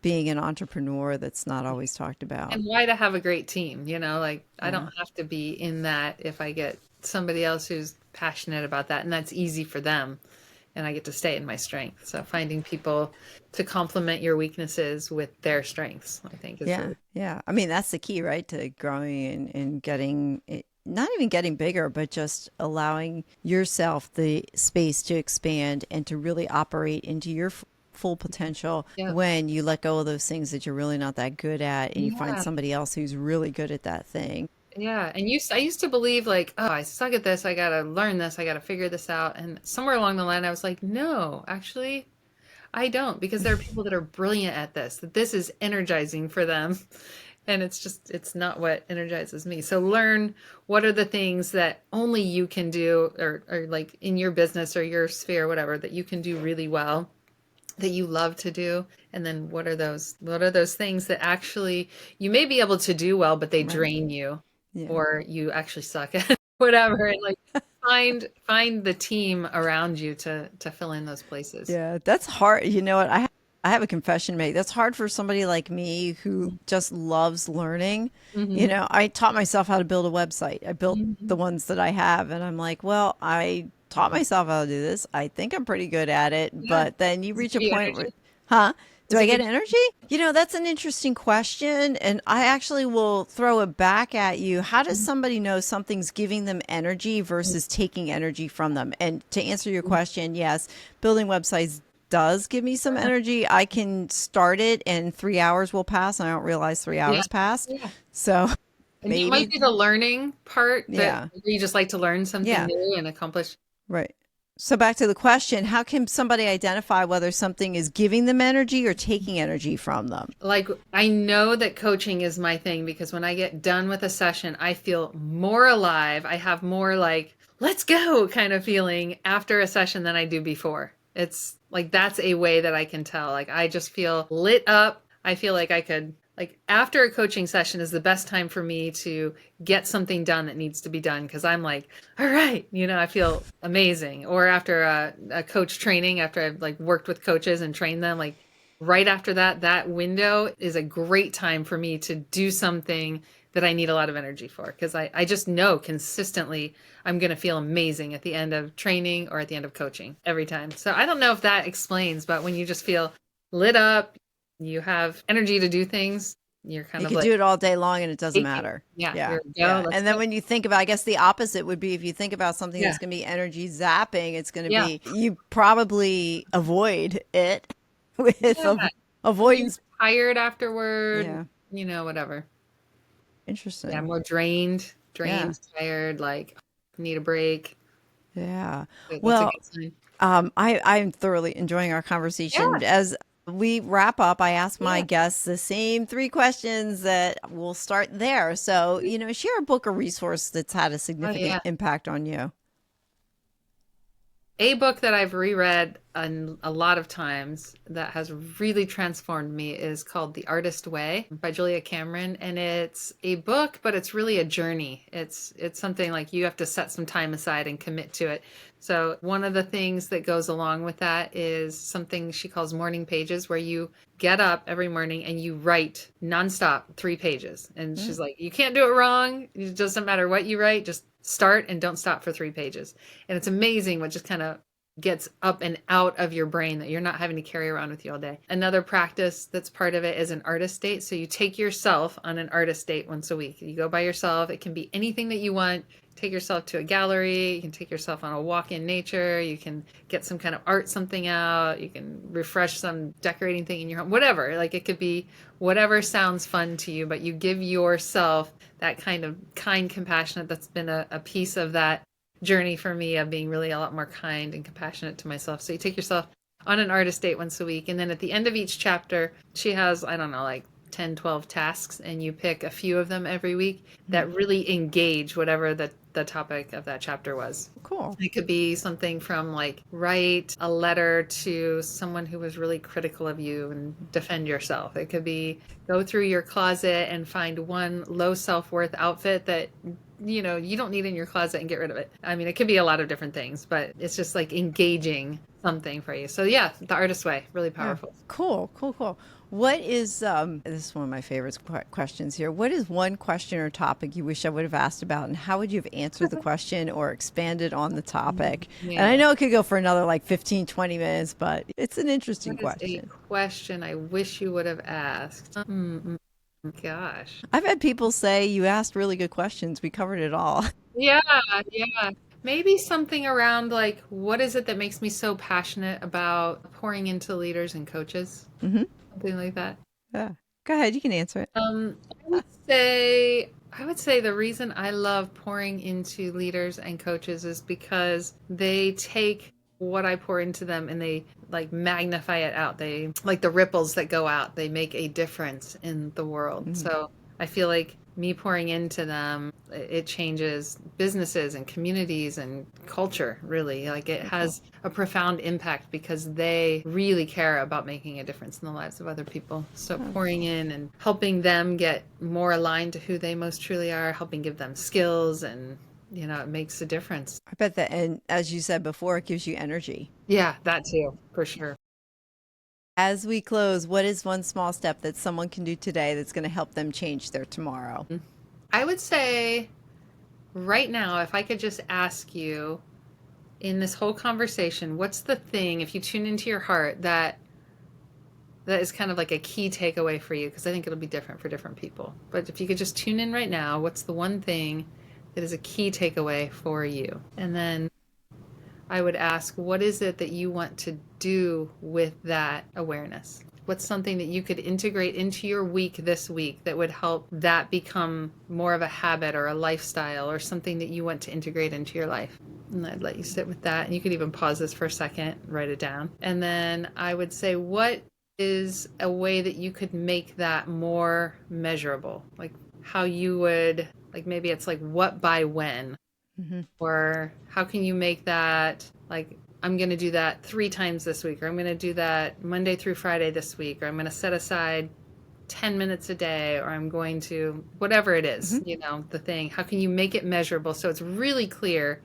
being an entrepreneur that's not always talked about. And why to have a great team, you know, like I Yeah. don't have to be in that if I get somebody else who's passionate about that and that's easy for them and I get to stay in my strength. So finding people to complement your weaknesses with their strengths, I think is Yeah. really, Yeah. I mean, that's the key, right? To growing and getting it, not even getting bigger, but just allowing yourself the space to expand and to really operate into your full potential yeah. when you let go of those things that you're really not that good at and you find Yeah. somebody else who's really good at that thing. Yeah, and I used to believe like, oh, I suck at this. I gotta learn this. I gotta figure this out. And somewhere along the line, I was like, no, actually, I don't, because there are people that are brilliant at this. That this is energizing for them, and it's not what energizes me. So learn what are the things that only you can do, or like in your business or your sphere, whatever, that you can do really well, that you love to do, and then what are those things that actually you may be able to do well, but they Right. drain you, Yeah. or you actually suck at whatever, and like find the team around you to fill in those places. Yeah, that's hard. You know what? I have a confession to make. That's hard for somebody like me who just loves learning. You Hmm. know, I taught myself how to build a website. I built the Hmm. ones that I have, and I'm like, well, I taught myself how to do this. I think I'm pretty good at it. Yeah. But then you Does it reach give a you point where, energy? huh? Do Does I it get give energy? You know, that's an interesting question. And I actually will throw it back at you. How does somebody know something's giving them energy versus taking energy from them? And to answer your question, yes, building websites does give me some energy. I can start it and 3 hours will pass and I don't realize three yeah, hours passed. yeah. So And that might maybe, be the learning part, that yeah, you just like to learn something yeah, new and accomplish. right. So back to the question, how can somebody identify whether something is giving them energy or taking energy from them? Like, I know that coaching is my thing, because when I get done with a session, I feel more alive. I have more like, let's go kind of feeling after a session than I do before. It's like, that's a way that I can tell. Like, I just feel lit up. I feel like I could, like, after a coaching session is the best time for me to get something done that needs to be done. Cause I'm like, all right, you know, I feel amazing. Or after a coach training, after I've like worked with coaches and trained them, like, right after that, that window is a great time for me to do something that I need a lot of energy for, because I just know consistently I'm going to feel amazing at the end of training or at the end of coaching every time. So I don't know if that explains, but when you just feel lit up, you have energy to do things, you're kind You of could like, do it all day long and it doesn't take it. matter. Yeah, Yeah. here we go. Yeah. Let's And then go. when you think about, I guess the opposite would be if you think about something Yeah. that's going to be energy zapping, it's going to Yeah. be, you probably avoid it with Yeah. You're avoidance. tired afterward, Yeah. you know, whatever. Yeah, Interesting. more drained, Yeah. tired, like need a break. Yeah. That's a Well, good sign. I'm thoroughly enjoying our conversation. Yeah. As we wrap up, I ask my Yeah. guests the same three questions that we'll start there. So, share a book or resource that's had a Oh, significant yeah. impact on you. A book that I've reread a lot of times that has really transformed me is called The Artist Way by Julia Cameron. And it's a book, but it's really a journey. It's something like you have to set some time aside and commit to it. So one of the things that goes along with that is something she calls morning pages, where you get up every morning and you write nonstop 3 pages. And she's like, you can't do it wrong. It doesn't matter what you write, just start and don't stop for 3 pages. And it's amazing what just kind of gets up and out of your brain that you're not having to carry around with you all day. Another practice that's part of it is an artist date. So you take yourself on an artist date once a week. You go by yourself. It can be anything that you want. Take yourself to a gallery. You can take yourself on a walk in nature. You can get some kind of art something out. You can refresh some decorating thing in your home, whatever. Like it could be whatever sounds fun to you, but you give yourself that kind of kind, compassionate. That's been a piece of that journey for me of being really a lot more kind and compassionate to myself. So you take yourself on an artist date once a week. And then at the end of each chapter, she has, I don't know, like 10, 12 tasks, and you pick a few of them every week that really engage whatever the topic of that chapter was. Cool. It could be something from like write a letter to someone who was really critical of you and defend yourself. It could be go through your closet and find one low self-worth outfit that you don't need in your closet and get rid of it. I mean, it could be a lot of different things, but it's just like engaging something for you. So yeah, the artist way, really powerful. Yeah. Cool. What is this is one of my favorite questions here. What is one question or topic you wish I would have asked about, and how would you have answered the question or expanded on the topic? Yeah. And I know it could go for another like 15, 20 minutes, but it's an interesting What is question. a question I wish you would have asked? Gosh. I've had people say you asked really good questions. We covered it all. Yeah. Maybe something around like, what is it that makes me so passionate about pouring into leaders and coaches? Mm-hmm. Something like that. Yeah. Go ahead. You can answer it. I would say the reason I love pouring into leaders and coaches is because they take what I pour into them and they like magnify it out. They like the ripples that go out. They make a difference in the world. Mm-hmm. So I feel like me pouring into them, it changes businesses and communities and culture, really. Like it has a profound impact because they really care about making a difference in the lives of other people. So pouring in and helping them get more aligned to who they most truly are, helping give them skills, and it makes a difference. I bet that, and as you said before, it gives you energy. Yeah, that too, for sure. As we close, what is one small step that someone can do today that's going to help them change their tomorrow? I would say right now, if I could just ask you in this whole conversation, what's the thing, if you tune into your heart, that is kind of like a key takeaway for you? Because I think it'll be different for different people. But if you could just tune in right now, what's the one thing that is a key takeaway for you? And then I would ask, what is it that you want to do with that awareness? What's something that you could integrate into your week this week that would help that become more of a habit or a lifestyle or something that you want to integrate into your life? And I'd let you sit with that. And you could even pause this for a second, write it down. And then I would say, what is a way that you could make that more measurable? Like how you would, like maybe it's like what by when? Mm-hmm. Or how can you make that like, I'm going to do that 3 times this week, or I'm going to do that Monday through Friday this week, or I'm going to set aside 10 minutes a day, or I'm going to whatever it is, the thing. How can you make it measurable so it's really clear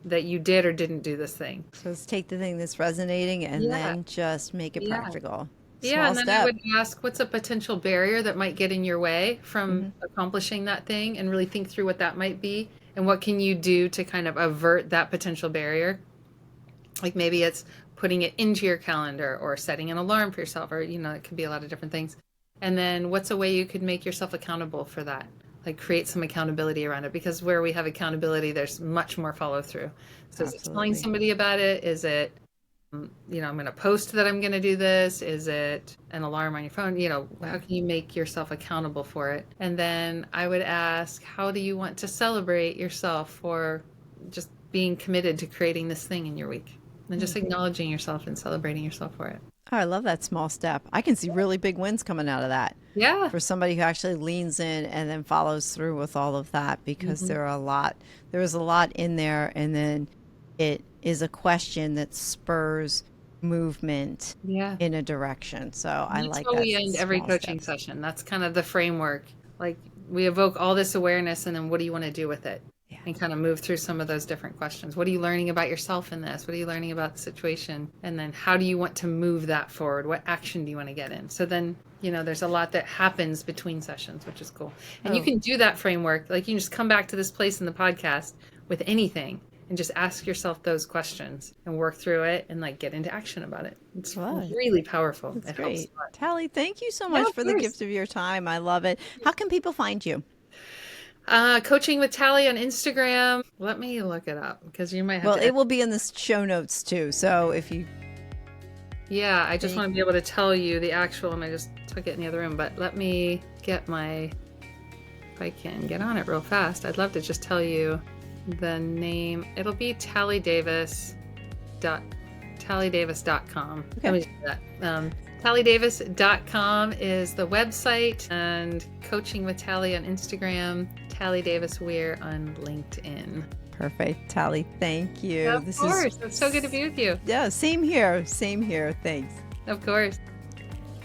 that you did or didn't do this thing? So let's take the thing that's resonating and then just make it practical. Yeah, and then I would ask, what's a potential barrier that might get in your way from accomplishing that thing, and really think through what that might be. And what can you do to kind of avert that potential barrier? Like maybe it's putting it into your calendar or setting an alarm for yourself, or, it could be a lot of different things. And then what's a way you could make yourself accountable for that? Like create some accountability around it, because where we have accountability, there's much more follow through. So is it telling somebody about it? Is it, I'm going to post that I'm going to do this? Is it an alarm on your phone? How can you make yourself accountable for it? And then I would ask, how do you want to celebrate yourself for just being committed to creating this thing in your week, and just acknowledging yourself and celebrating yourself for it. Oh, I love that small step. I can see really big wins coming out of that. Yeah. For somebody who actually leans in and then follows through with all of that, because there is a lot in there, and then it is a question that spurs movement in a direction. So I like that. That's how we end every small coaching steps. session. That's kind of the framework. Like, we evoke all this awareness, and then what do you want to do with it? Yeah. And kind of move through some of those different questions. What are you learning about yourself in this? What are you learning about the situation? And then how do you want to move that forward? What action do you want to get in? So then, there's a lot that happens between sessions, which is cool. And you can do that framework. Like, you can just come back to this place in the podcast with anything and just ask yourself those questions and work through it and like get into action about it. It's really powerful. That's it helps great. a lot. Talie, thank you so much for the gift of your time. I love it. How can people find you? Coaching with Talie on Instagram. Let me look it up, because you might have to. It will be in the show notes too. So if you. Yeah, I just want to be able to tell you the actual, and I just took it in the other room, but let me get if I can get on it real fast. I'd love to just tell you the name. It'll be TallieDavis.com. Okay. Let me do that. TallieDavis.com is the website, and Coaching with Talie on Instagram, Talie Davis Weir on LinkedIn. Perfect. Talie, thank you. Yeah, of course. It's so good to be with you. Yeah, same here. Same here. Thanks. Of course.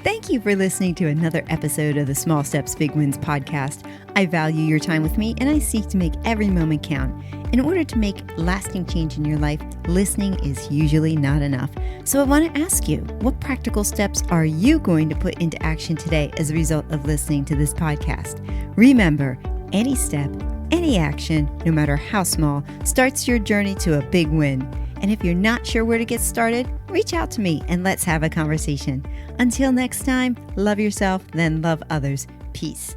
Thank you for listening to another episode of the Small Steps, Big Wins podcast. I value your time with me, and I seek to make every moment count. In order to make lasting change in your life, listening is usually not enough. So I want to ask you, what practical steps are you going to put into action today as a result of listening to this podcast? Remember, any step, any action, no matter how small, starts your journey to a big win. And if you're not sure where to get started, reach out to me and let's have a conversation. Until next time, love yourself, then love others. Peace.